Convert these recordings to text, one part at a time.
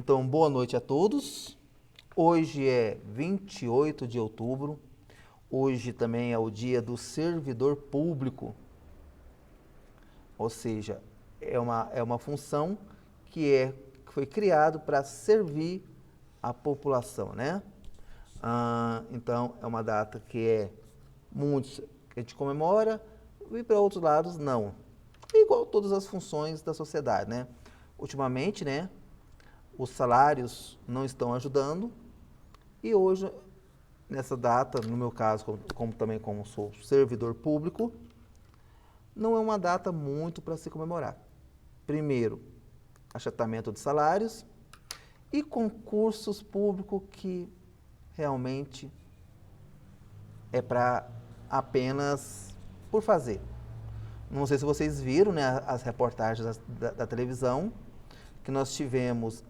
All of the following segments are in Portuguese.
Então, boa noite a todos. Hoje é 28 de outubro. Hoje também é o dia do servidor público. Ou seja, é uma função que foi criado para servir a população, né? Então, é uma data que muitos que a gente comemora e para outros lados não. Igual todas as funções da sociedade, né? Ultimamente, né, os salários não estão ajudando e hoje, nessa data, no meu caso, como sou servidor público, não é uma data muito para se comemorar. Primeiro, achatamento de salários e concursos públicos que realmente é para apenas por fazer. Não sei se vocês viram, né, as reportagens da televisão que nós tivemos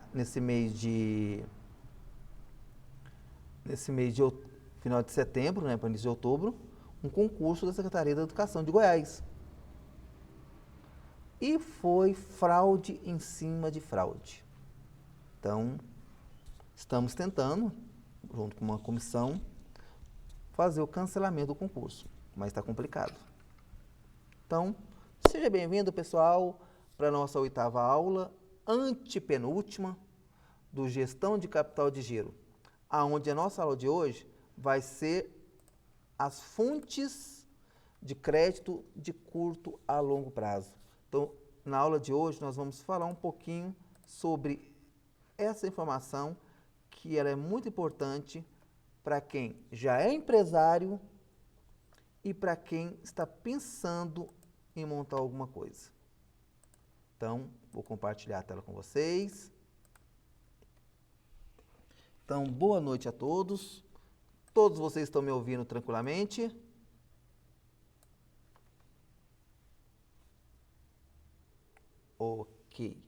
final de setembro, né, para início de outubro, um concurso da Secretaria da Educação de Goiás. E foi fraude em cima de fraude. Então, estamos tentando, junto com uma comissão, fazer o cancelamento do concurso, mas está complicado. Então, seja bem-vindo, pessoal, para a nossa 8ª aula, antepenúltima, do Gestão de Capital de Giro, aonde a nossa aula de hoje vai ser as fontes de crédito de curto a longo prazo. Então, na aula de hoje, nós vamos falar um pouquinho sobre essa informação, que ela é muito importante para quem já é empresário e para quem está pensando em montar alguma coisa. Então, vou compartilhar a tela com vocês. Então, boa noite a todos. Todos vocês estão me ouvindo tranquilamente? Ok.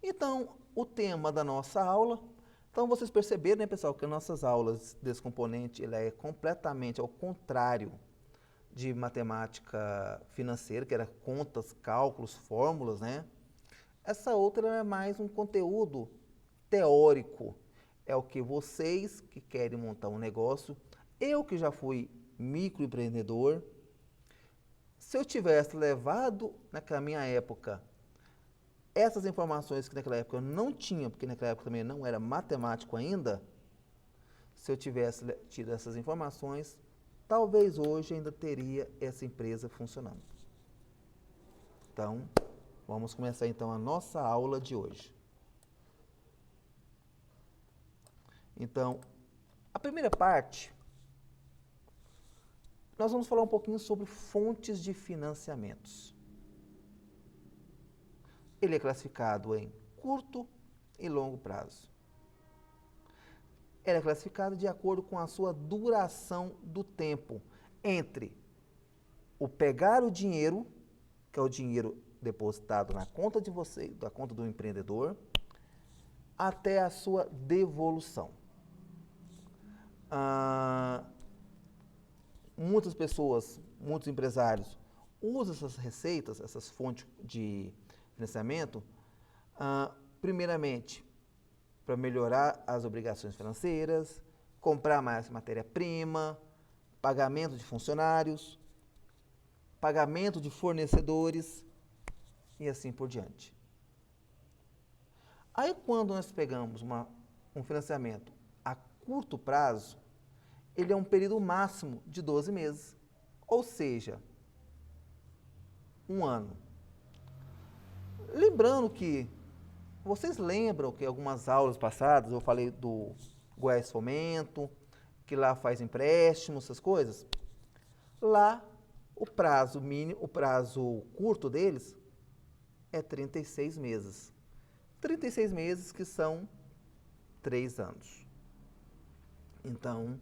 Então, o tema da nossa aula. Então, vocês perceberam, né, pessoal, que nossas aulas desse componente ela é completamente ao contrário de matemática financeira, que era contas, cálculos, fórmulas, né? Essa outra é mais um conteúdo teórico. É o que vocês que querem montar um negócio, eu que já fui microempreendedor, se eu tivesse levado naquela minha época essas informações que naquela época eu não tinha, porque naquela época também não era matemático ainda, se eu tivesse tido essas informações, talvez hoje ainda teria essa empresa funcionando. Então, vamos começar então a nossa aula de hoje. Então, a primeira parte, nós vamos falar um pouquinho sobre fontes de financiamentos. Ele é classificado em curto e longo prazo. Ele é classificado de acordo com a sua duração do tempo, entre o pegar o dinheiro, que é o dinheiro depositado na conta de você, da conta do empreendedor, até a sua devolução. Muitas pessoas, muitos empresários usam essas receitas, essas fontes de financiamento, primeiramente, para melhorar as obrigações financeiras, comprar mais matéria-prima, pagamento de funcionários, pagamento de fornecedores e assim por diante. Aí, quando nós pegamos um financiamento a curto prazo, ele é um período máximo de 12 meses, ou seja, 1 ano. Lembrando que, vocês lembram que algumas aulas passadas eu falei do Goiás Fomento, que lá faz empréstimo, essas coisas? Lá, o prazo mínimo, o prazo curto deles é 36 meses. 36 meses que são 3 anos. Então,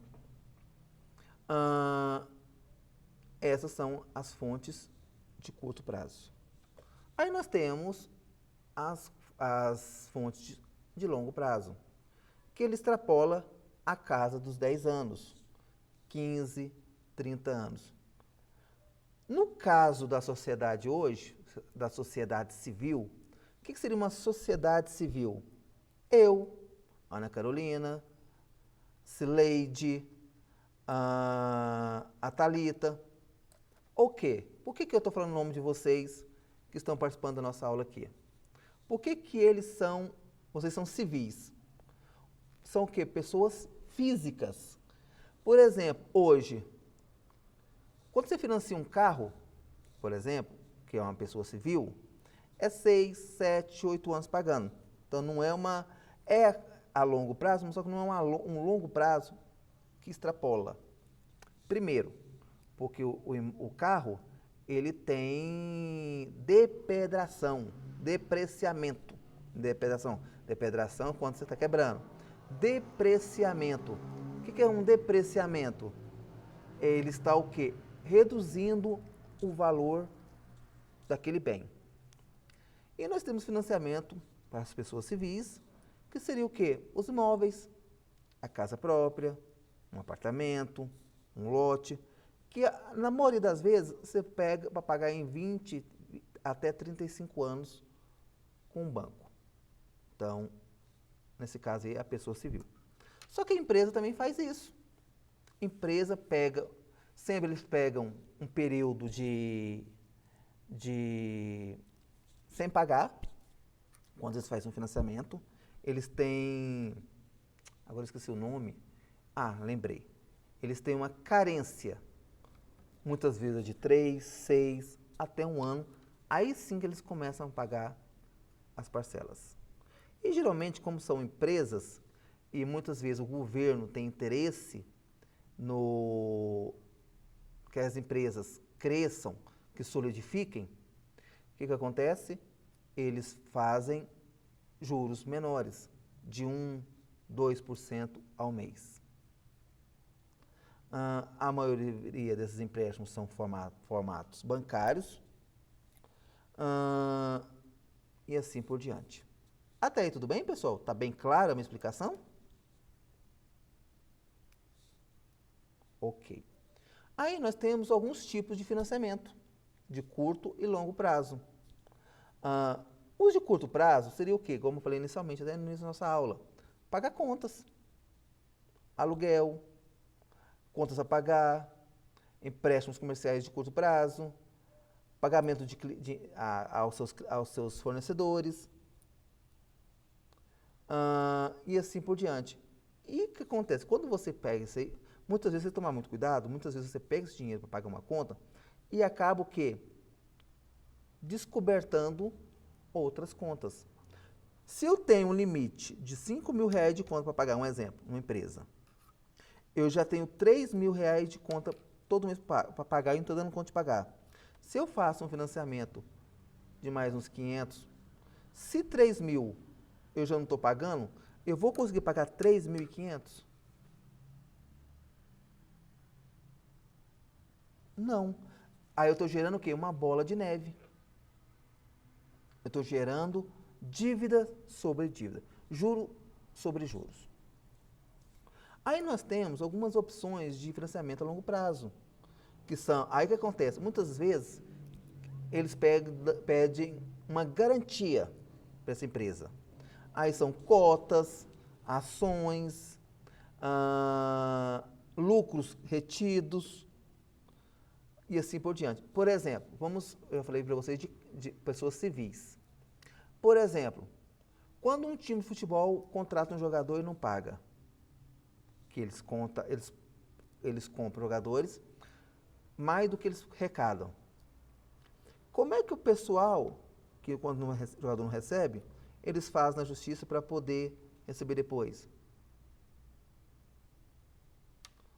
essas são as fontes de curto prazo. Aí nós temos as fontes de longo prazo, que ele extrapola a casa dos 10 anos, 15, 30 anos. No caso da sociedade hoje, da sociedade civil, o que seria uma sociedade civil? Eu, Ana Carolina, Cileide, a Thalita. O quê? Por que eu estou falando o nome de vocês que estão participando da nossa aula aqui? Por que vocês são civis? São o quê? Pessoas físicas. Por exemplo, hoje, quando você financia um carro, por exemplo, que é uma pessoa civil, é 6, 7, 8 anos pagando. Então não é é a longo prazo, mas só que não é um longo prazo que extrapola. Primeiro, porque o carro, ele tem depreciamento. Depredação quando você está quebrando. Depreciamento. O que é um depreciamento? Ele está o quê? Reduzindo o valor daquele bem. E nós temos financiamento para as pessoas civis, que seria o quê? Os imóveis, a casa própria, um apartamento, um lote, que na maioria das vezes você pega para pagar em 20 até 35 anos com um banco. Então, nesse caso aí, a pessoa civil. Só que a empresa também faz isso. Empresa sempre eles pegam um período sem pagar, quando eles fazem um financiamento, eles têm, agora eu esqueci o nome, lembrei, eles têm uma carência, muitas vezes de 3, 6, até um ano, aí sim que eles começam a pagar as parcelas. E geralmente, como são empresas, e muitas vezes o governo tem interesse que as empresas cresçam, que solidifiquem, o que acontece? Eles fazem juros menores, de 1, 2% ao mês. A maioria desses empréstimos são formatos bancários e assim por diante. Até aí tudo bem, pessoal? Tá bem clara a minha explicação? Ok. Aí nós temos alguns tipos de financiamento, de curto e longo prazo. Os de curto prazo seria o quê? Como eu falei inicialmente, até no início da nossa aula. Pagar contas, aluguel, contas a pagar, empréstimos comerciais de curto prazo, pagamento aos seus fornecedores, e assim por diante. E o que acontece? Quando você pega isso aí, muitas vezes você toma muito cuidado, muitas vezes você pega esse dinheiro para pagar uma conta e acaba o quê? Descobertando outras contas. Se eu tenho um limite de R$ 5.000 de conta para pagar, um exemplo, uma empresa, eu já tenho R$ 3.000 de conta todo mês para pagar e não estou dando conta de pagar. Se eu faço um financiamento de mais uns 500, se 3.000 eu já não estou pagando, eu vou conseguir pagar 3.500? Não. Aí eu estou gerando o quê? Uma bola de neve. Eu estou gerando dívida sobre dívida, juro sobre juros. Aí nós temos algumas opções de financiamento a longo prazo, que são, aí o que acontece? Muitas vezes eles pedem uma garantia para essa empresa. Aí são cotas, ações, lucros retidos e assim por diante. Por exemplo, eu falei para vocês de pessoas civis. Por exemplo, quando um time de futebol contrata um jogador e não paga, que eles compram jogadores mais do que eles arrecadam. Como é que o pessoal, que quando o jogador não recebe, eles fazem na justiça para poder receber depois?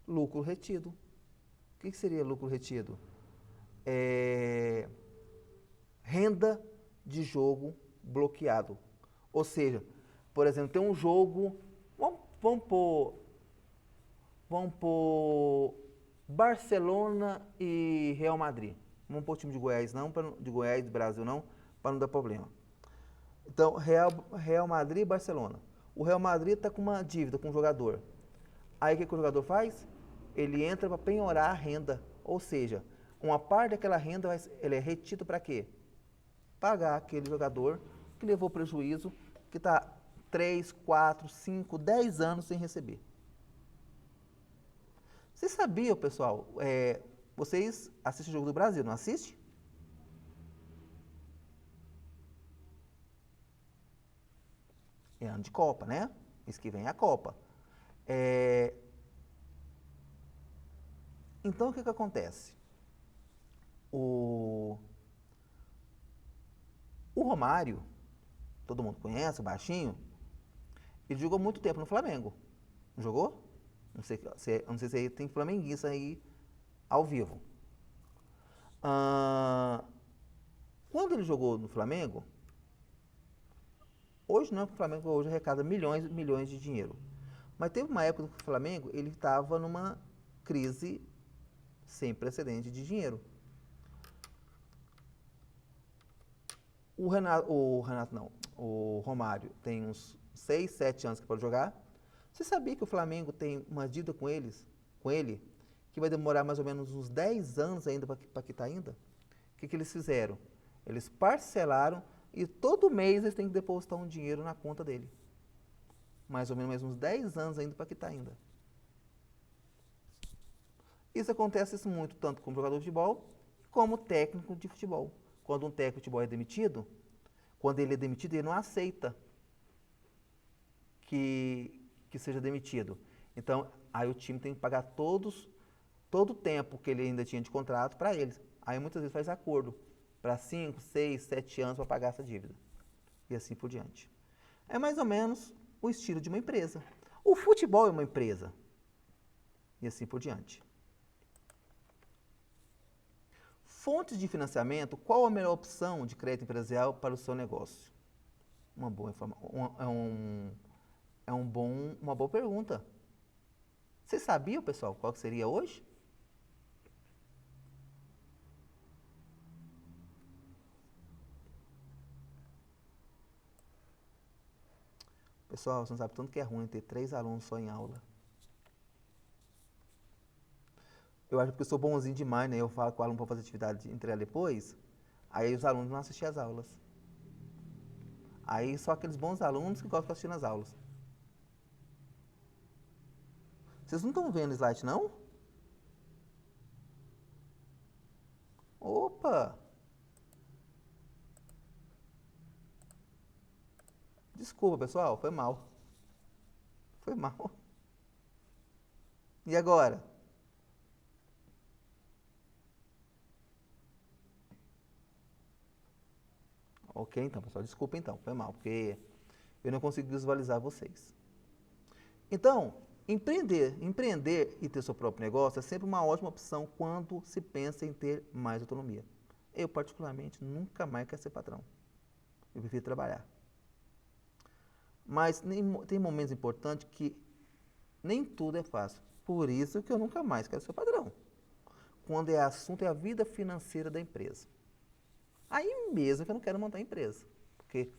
Lucro retido. O que seria lucro retido? Renda de jogo bloqueado. Ou seja, por exemplo, tem um jogo, vamos pôr Barcelona e Real Madrid. Vamos pôr o time de Goiás não, de Goiás, Brasil não, para não dar problema. Então, Real Madrid e Barcelona. O Real Madrid está com uma dívida com o jogador. Aí o que o jogador faz? Ele entra para penhorar a renda. Ou seja, uma parte daquela renda ele é retido para quê? Pagar aquele jogador que levou prejuízo, que está 3, 4, 5, 10 anos sem receber. Vocês sabiam, pessoal, vocês assistem o Jogo do Brasil, não assiste? É ano de Copa, né? Mês que vem é a Copa. Então, o que acontece? O Romário, todo mundo conhece, o baixinho, ele jogou muito tempo no Flamengo. Não jogou? Não sei se tem flamenguista aí ao vivo. Quando ele jogou no Flamengo, hoje não, porque o Flamengo hoje arrecada milhões e milhões de dinheiro. Mas teve uma época que o Flamengo ele estava numa crise sem precedente de dinheiro. O Romário tem uns 6, 7 anos que pode jogar. Você sabia que o Flamengo tem uma dívida com ele, que vai demorar mais ou menos uns 10 anos ainda para quitar ainda? O que eles fizeram? Eles parcelaram e todo mês eles têm que depositar um dinheiro na conta dele. Mais ou menos mais uns 10 anos ainda para quitar ainda. Isso acontece muito tanto como jogador de futebol como técnico de futebol. Quando um técnico de futebol é demitido, quando ele é demitido, ele não aceita que seja demitido. Então, aí o time tem que pagar todo o tempo que ele ainda tinha de contrato para eles. Aí muitas vezes faz acordo para 5, 6, 7 anos para pagar essa dívida. E assim por diante. É mais ou menos o estilo de uma empresa. O futebol é uma empresa. E assim por diante. Fontes de financiamento, qual a melhor opção de crédito empresarial para o seu negócio? Uma boa informação. Uma boa pergunta. Você sabia, pessoal, qual que seria hoje? Pessoal, você não sabe tanto que é ruim ter 3 alunos só em aula. Eu acho que eu sou bonzinho demais, né? Eu falo com o aluno para fazer atividade entregar depois, aí os alunos não assistem às aulas. Aí só aqueles bons alunos que gostam de assistir nas aulas. Vocês não estão vendo o slide, não? Opa! Desculpa, pessoal, foi mal. Foi mal. E agora? Ok, então, pessoal, desculpa então, foi mal, porque eu não consigo visualizar vocês. Então, empreender e ter seu próprio negócio é sempre uma ótima opção quando se pensa em ter mais autonomia. Eu, particularmente, nunca mais quero ser patrão. Eu prefiro trabalhar. Mas tem momentos importantes que nem tudo é fácil. Por isso que eu nunca mais quero ser patrão. Quando é assunto é a vida financeira da empresa. Aí mesmo que eu não quero montar empresa. Porque,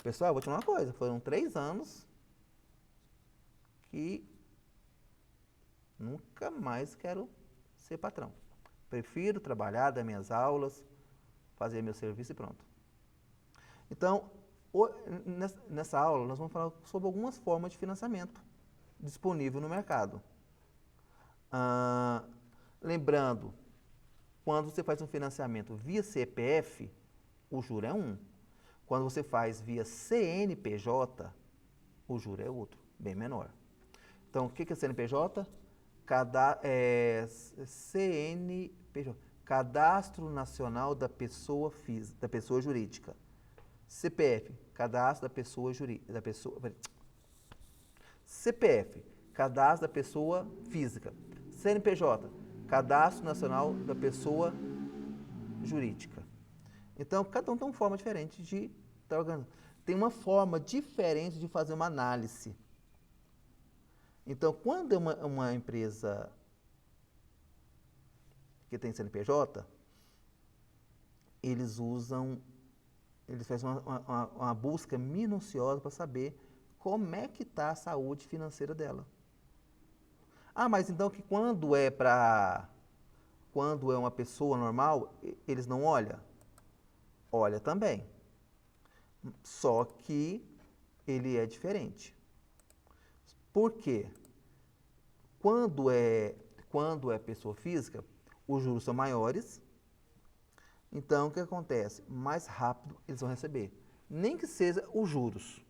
pessoal, eu vou te falar uma coisa, foram 3 anos que nunca mais quero ser patrão. Prefiro trabalhar, dar minhas aulas, fazer meu serviço e pronto. Então, nessa aula, nós vamos falar sobre algumas formas de financiamento disponível no mercado. Lembrando, quando você faz um financiamento via CPF, o juro é um. Quando você faz via CNPJ, o juro é outro, bem menor. Então, o que é CNPJ? CNPJ, Cadastro Nacional da Pessoa Física, da Pessoa Jurídica. CPF, Cadastro da Pessoa Jurídica, CPF, Cadastro da Pessoa Física. CNPJ, Cadastro Nacional da Pessoa Jurídica. Então, cada um tem uma forma diferente de estar organizando. Tem uma forma diferente de fazer uma análise. Então, quando é uma empresa que tem CNPJ, eles fazem uma busca minuciosa para saber como é que está a saúde financeira dela. Ah, mas então que quando é uma pessoa normal, eles não olham? Olha também. Só que ele é diferente. Por quê? Quando é pessoa física, os juros são maiores, então o que acontece? Mais rápido eles vão receber, nem que seja os juros.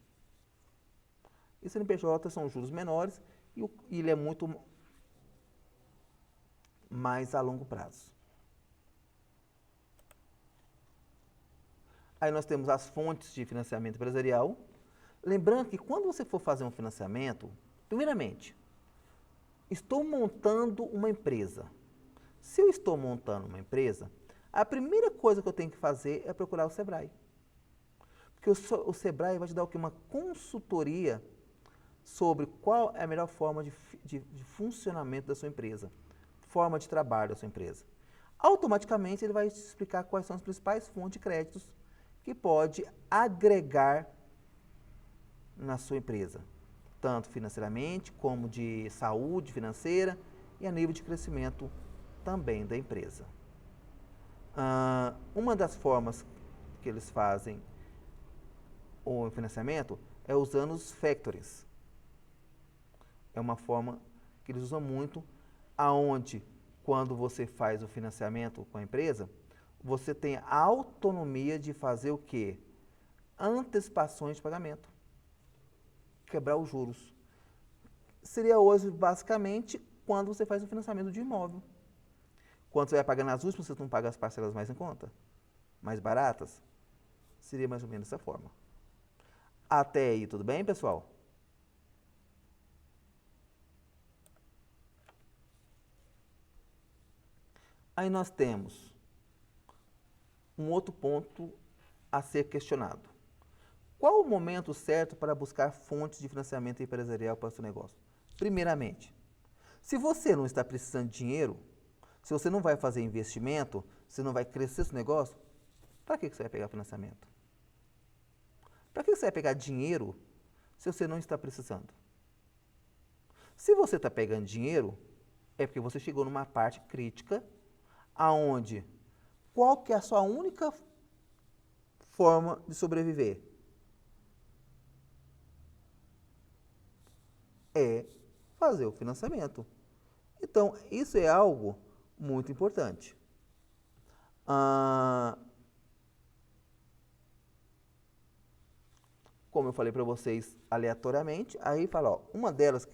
E CNPJ são juros menores e ele é muito mais a longo prazo. Aí nós temos as fontes de financiamento empresarial. Lembrando que quando você for fazer um financiamento, primeiramente, estou montando uma empresa. Se eu estou montando uma empresa, a primeira coisa que eu tenho que fazer é procurar o Sebrae. Porque o Sebrae vai te dar o quê? Uma consultoria sobre qual é a melhor forma de funcionamento da sua empresa, forma de trabalho da sua empresa. Automaticamente ele vai te explicar quais são as principais fontes de créditos que pode agregar na sua empresa, tanto financeiramente como de saúde financeira e a nível de crescimento também da empresa. Uma das formas que eles fazem o financiamento é usando os factories. É uma forma que eles usam muito, aonde quando você faz o financiamento com a empresa, você tem a autonomia de fazer o quê? Antecipações de pagamento. Quebrar os juros. Seria hoje, basicamente, quando você faz o financiamento de imóvel. Quando você vai pagando as últimas, você não paga as parcelas mais em conta? Mais baratas? Seria mais ou menos dessa forma. Até aí, tudo bem, pessoal? Aí nós temos um outro ponto a ser questionado. Qual o momento certo para buscar fontes de financiamento empresarial para o seu negócio? Primeiramente, se você não está precisando de dinheiro, se você não vai fazer investimento, se não vai crescer seu negócio, para que você vai pegar financiamento? Para que você vai pegar dinheiro se você não está precisando? Se você está pegando dinheiro, é porque você chegou numa parte crítica, aonde qual que é a sua única forma de sobreviver? É fazer o financiamento. Então, isso é algo muito importante. Como eu falei para vocês aleatoriamente, aí fala, ó, uma delas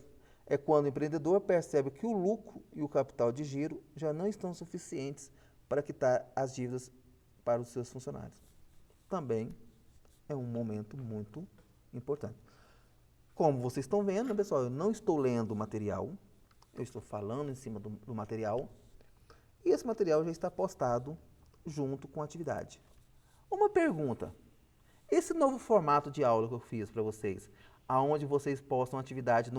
é quando o empreendedor percebe que o lucro e o capital de giro já não estão suficientes para quitar as dívidas para os seus funcionários. Também é um momento muito importante. Como vocês estão vendo, pessoal, eu não estou lendo o material, eu estou falando em cima do material, e esse material já está postado junto com a atividade. Uma pergunta, esse novo formato de aula que eu fiz para vocês, aonde vocês postam atividade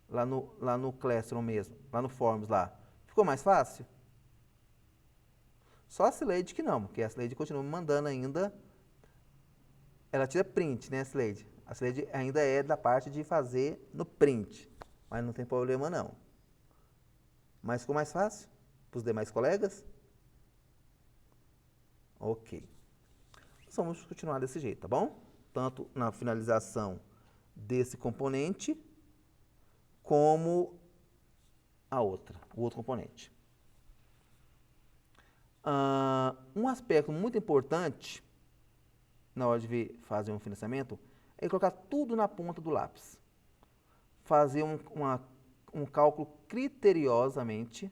lá no Classroom mesmo, lá no Forms lá, ficou mais fácil? Só a Sileide que não, porque a Sileide continua me mandando ainda, ela tira print, né, Sileide? A Sileide ainda é da parte de fazer no print, mas não tem problema não. Mas ficou mais fácil para os demais colegas? Ok. Nós vamos continuar desse jeito, tá bom? Tanto na finalização desse componente, como o outro componente. Um aspecto muito importante na hora de fazer um financiamento é colocar tudo na ponta do lápis. Fazer um cálculo criteriosamente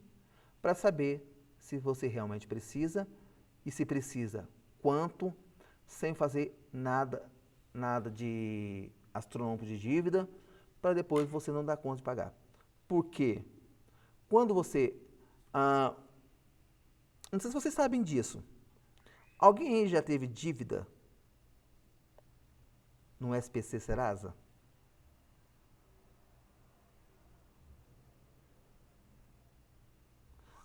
para saber se você realmente precisa e se precisa quanto, sem fazer nada de astronômico de dívida, para depois você não dar conta de pagar. Por quê? Quando você... não sei se vocês sabem disso. Alguém aí já teve dívida no SPC Serasa?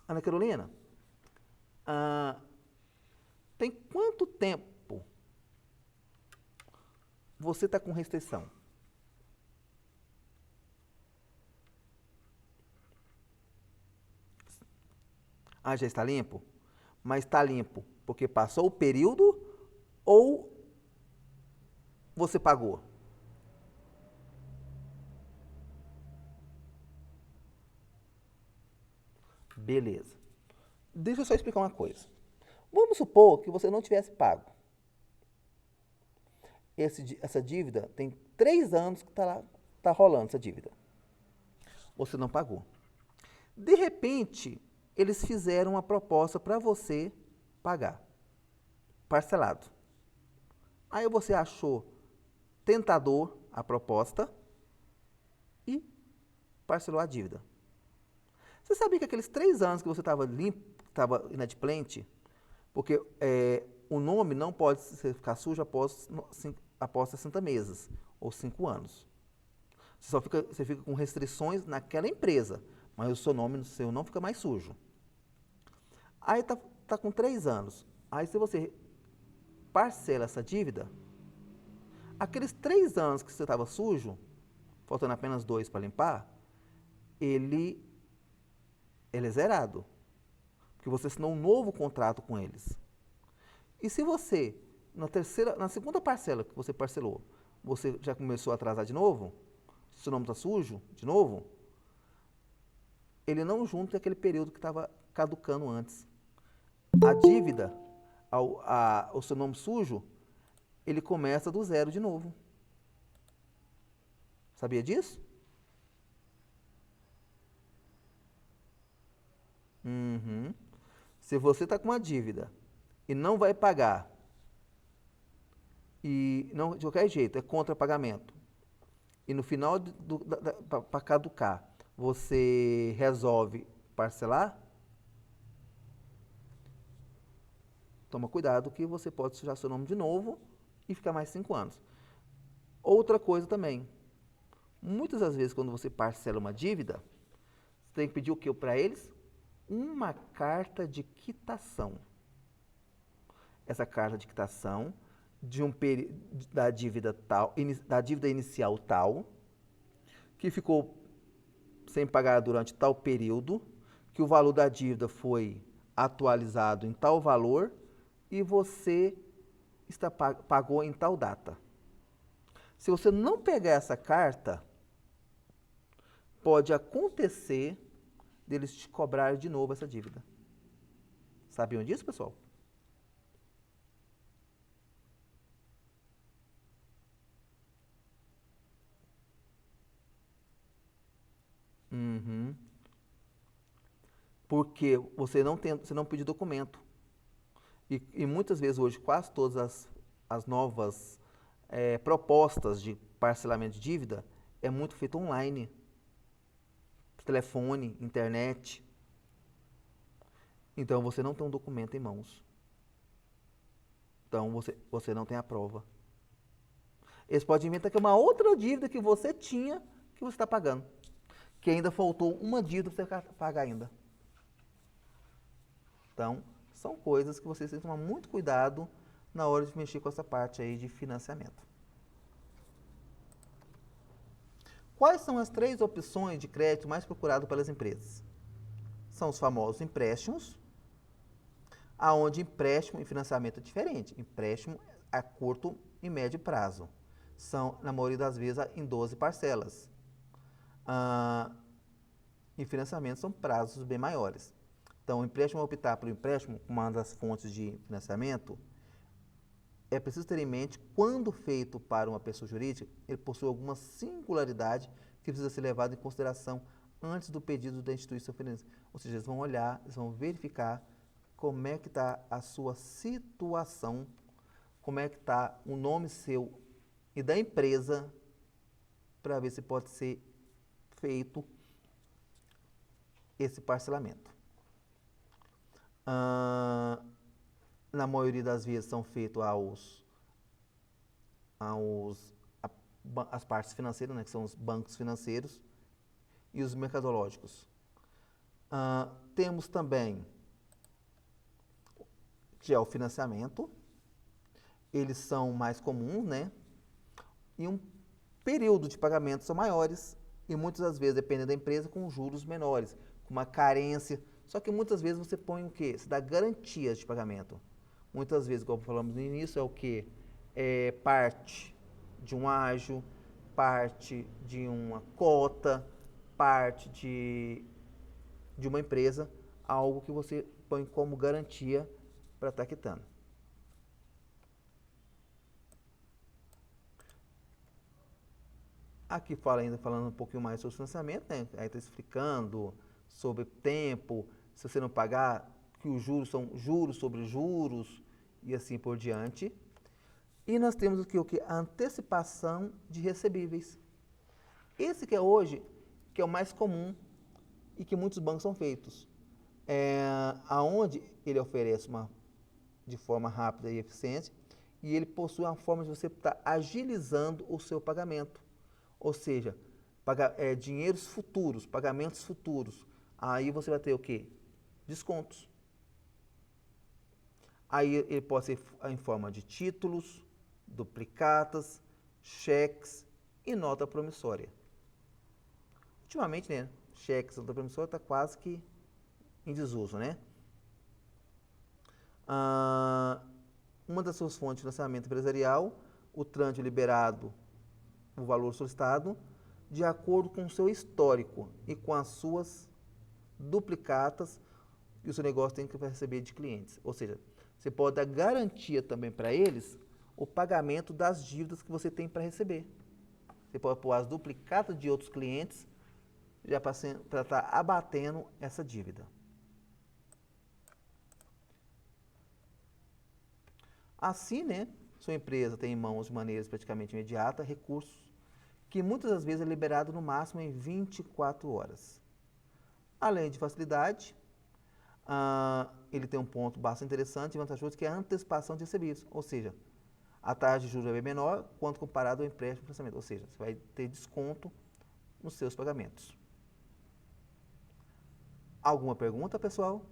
Ana Carolina, tem quanto tempo você está com restrição? Já está limpo? Mas está limpo porque passou o período ou você pagou? Beleza. Deixa eu só explicar uma coisa. Vamos supor que você não tivesse pago. Essa dívida tem 3 anos que está lá, tá rolando essa dívida. Você não pagou. De repente, eles fizeram uma proposta para você pagar, parcelado. Aí você achou tentador a proposta e parcelou a dívida. Você sabia que aqueles 3 anos que você estava limpo, estava inadimplente, porque o nome não pode ficar sujo após 60 meses ou 5 anos. Você fica com restrições naquela empresa, mas o seu nome seu não fica mais sujo. Aí tá com 3 anos. Aí se você parcela essa dívida, aqueles 3 anos que você estava sujo, faltando apenas 2 para limpar, ele é zerado. Porque você assinou um novo contrato com eles. E se você, na segunda parcela que você parcelou, você já começou a atrasar de novo, se seu nome está sujo de novo, ele não junta aquele período que estava caducando antes. A dívida, o seu nome sujo, ele começa do zero de novo. Sabia disso? Uhum. Se você está com uma dívida e não vai pagar, e não de qualquer jeito, é contra pagamento, e no final para caducar, você resolve parcelar, toma cuidado que você pode sujar seu nome de novo e ficar mais 5 anos. Outra coisa também, muitas das vezes quando você parcela uma dívida, você tem que pedir o que para eles? Uma carta de quitação. Essa carta de quitação da dívida tal, da dívida inicial tal, que ficou sem pagar durante tal período, que o valor da dívida foi atualizado em tal valor e você pagou em tal data. Se você não pegar essa carta, pode acontecer deles te cobrar de novo essa dívida. Sabiam disso, pessoal? Uhum. Porque você não pediu documento. E muitas vezes hoje, quase todas as novas propostas de parcelamento de dívida é muito feito online. Telefone, internet. Então você não tem um documento em mãos. Então você não tem a prova. Eles podem inventar que é uma outra dívida que você tinha que você está pagando. Que ainda faltou uma dívida para você pagar ainda. Então, são coisas que vocês têm que tomar muito cuidado na hora de mexer com essa parte aí de financiamento. Quais são as 3 opções de crédito mais procuradas pelas empresas? São os famosos empréstimos, aonde empréstimo e financiamento é diferente. Empréstimo a curto e médio prazo. São, na maioria das vezes, em 12 parcelas. E financiamento são prazos bem maiores. Então, o empréstimo, optar pelo empréstimo, uma das fontes de financiamento, é preciso ter em mente, quando feito para uma pessoa jurídica, ele possui alguma singularidade que precisa ser levada em consideração antes do pedido da instituição financeira. Ou seja, eles vão olhar, eles vão verificar como é que está a sua situação, como é que está o nome seu e da empresa, para ver se pode ser feito esse parcelamento. Na maioria das vezes são feitos as partes financeiras, né, que são os bancos financeiros e os mercadológicos. Temos também que é o financiamento, eles são mais comuns, né? E um período de pagamento são maiores e muitas das vezes, dependendo da empresa, com juros menores, com uma carência. Só que muitas vezes você põe o quê? Você dá garantias de pagamento. Muitas vezes, como falamos no início, é o quê? É parte de um ágio, parte de uma cota, parte de uma empresa, algo que você põe como garantia para estar quitando. Aqui fala ainda falando um pouquinho mais sobre financiamento, né? Aí está explicando sobre tempo, se você não pagar, que os juros são juros sobre juros e assim por diante. E nós temos o que? A antecipação de recebíveis. Esse que é hoje, que é o mais comum e que muitos bancos são feitos. Aonde ele oferece de forma rápida e eficiente e ele possui uma forma de você estar agilizando o seu pagamento. Ou seja, dinheiros futuros, pagamentos futuros. Aí você vai ter o quê? Descontos. Aí ele pode ser em forma de títulos, duplicatas, cheques e nota promissória. Ultimamente, né, cheques e nota promissória está quase que em desuso, né? Uma das suas fontes de financiamento empresarial, o trânsito liberado, o valor solicitado, de acordo com o seu histórico e com as suas duplicatas que o seu negócio tem que receber de clientes. Ou seja, você pode dar garantia também para eles o pagamento das dívidas que você tem para receber. Você pode pôr as duplicatas de outros clientes já para estar abatendo essa dívida. Assim, né, sua empresa tem em mãos de maneira praticamente imediata recursos que muitas das vezes é liberado no máximo em 24 horas. Além de facilidade, ele tem um ponto bastante interessante e vantajoso que é a antecipação de recebíveis, ou seja, a taxa de juros é bem menor quando comparado ao empréstimo de financiamento, ou seja, você vai ter desconto nos seus pagamentos. Alguma pergunta, pessoal?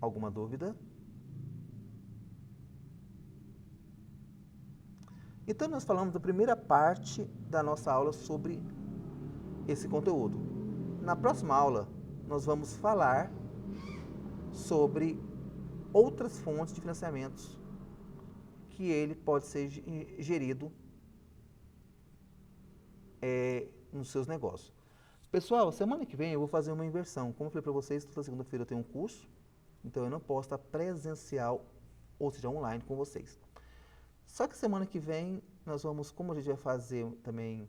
Alguma dúvida? Então, nós falamos da primeira parte da nossa aula sobre esse conteúdo. Na próxima aula, nós vamos falar sobre outras fontes de financiamentos que ele pode ser gerido nos seus negócios. Pessoal, semana que vem eu vou fazer uma inversão. Como eu falei para vocês, toda segunda-feira eu tenho um curso, então eu não posso estar presencial, ou seja, online com vocês. Só que semana que vem nós vamos, como a gente vai fazer também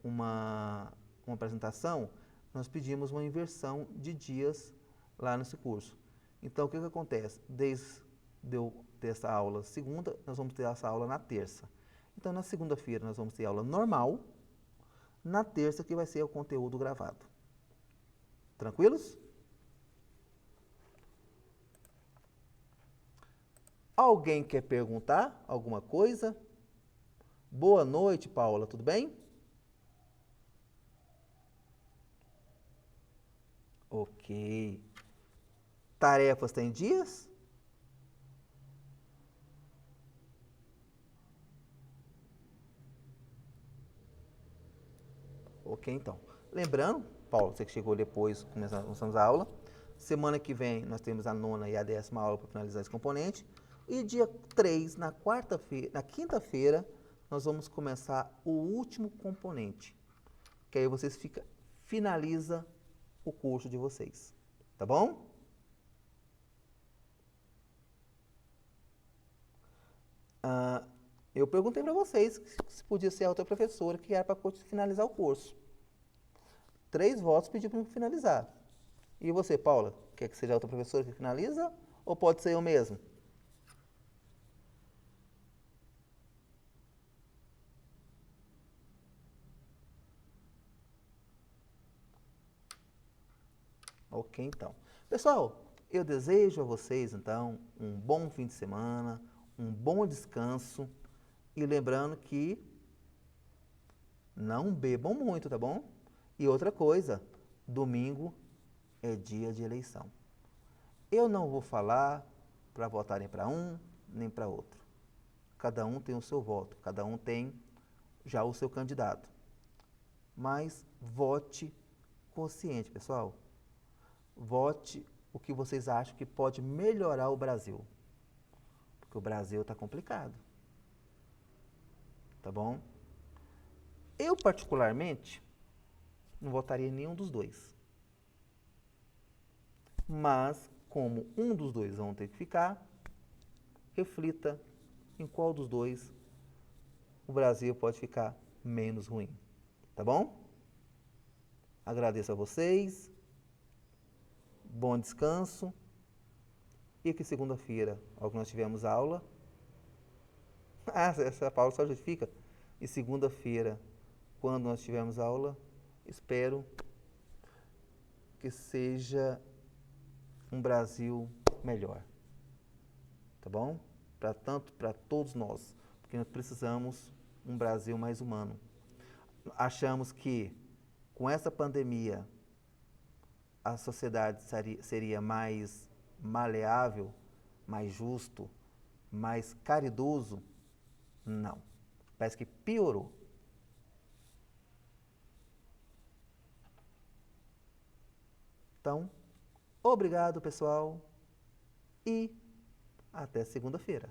uma apresentação, nós pedimos uma inversão de dias lá nesse curso. Então, o que acontece? Desde eu ter essa aula segunda, nós vamos ter essa aula na terça. Então, na segunda-feira nós vamos ter aula normal, na terça que vai ser o conteúdo gravado. Tranquilos? Alguém quer perguntar alguma coisa? Boa noite, Paula, tudo bem? Ok. Tarefas tem dias? Ok, então. Lembrando, Paulo, você que chegou depois, começamos a aula. Semana que vem nós temos a 9ª e a 10ª aula para finalizar esse componente. E dia 3, na quinta-feira, nós vamos começar o último componente. Que aí vocês finaliza o curso de vocês. Tá bom? Eu perguntei para vocês se podia ser a outra professora que era para finalizar o curso. 3 votos pediu para finalizar. E você, Paula, quer que seja a outra professora que finaliza? Ou pode ser eu mesmo? Ok, então. Pessoal, eu desejo a vocês, então, um bom fim de semana, um bom descanso. E lembrando que não bebam muito, tá bom? E outra coisa, domingo é dia de eleição. Eu não vou falar para votarem para um nem para outro. Cada um tem o seu voto, cada um tem já o seu candidato. Mas vote consciente, pessoal. Vote o que vocês acham que pode melhorar o Brasil. Porque o Brasil está complicado. Tá bom? Eu, particularmente, não votaria em nenhum dos dois. Mas, como um dos dois vão ter que ficar, reflita em qual dos dois o Brasil pode ficar menos ruim. Tá bom? Agradeço a vocês, bom descanso e que segunda-feira, ao que nós tivemos aula, essa Paula só justifica, e segunda-feira, quando nós tivermos aula, espero que seja um Brasil melhor, tá bom? Tanto para todos nós, porque nós precisamos um Brasil mais humano. Achamos que com essa pandemia a sociedade seria mais maleável, mais justo, mais caridoso? Não. Parece que piorou. Então, obrigado, pessoal, e até segunda-feira.